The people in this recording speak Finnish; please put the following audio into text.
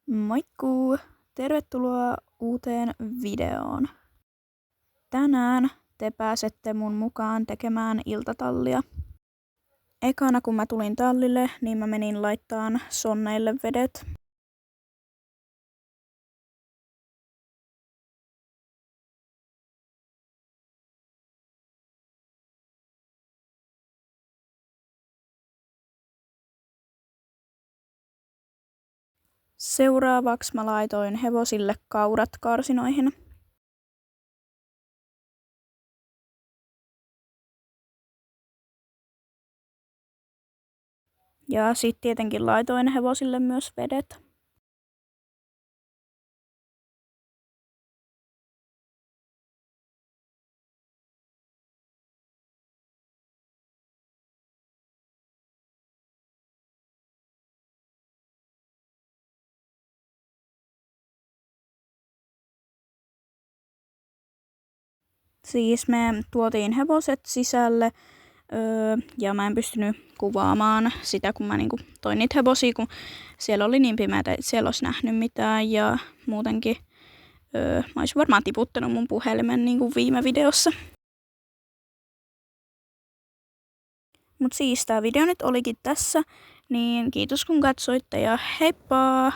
Moikkuu! Tervetuloa uuteen videoon. Tänään te pääsette mun mukaan tekemään iltatallia. Ekana kun mä tulin tallille, niin mä menin laittaan sonneille vedet. Seuraavaksi mä laitoin hevosille kaurat karsinoihin. Ja sit tietenkin laitoin hevosille myös vedet. Siis me tuotiin hevoset sisälle ja mä en pystynyt kuvaamaan sitä, kun mä toin niitä hevosia, kun siellä oli niin pimeätä, että siellä olisi nähnyt mitään ja muutenkin mä olisin varmaan tiputtanut mun puhelimen niin kuin viime videossa. Mut siis tää video nyt olikin tässä, niin kiitos kun katsoitte ja heippa!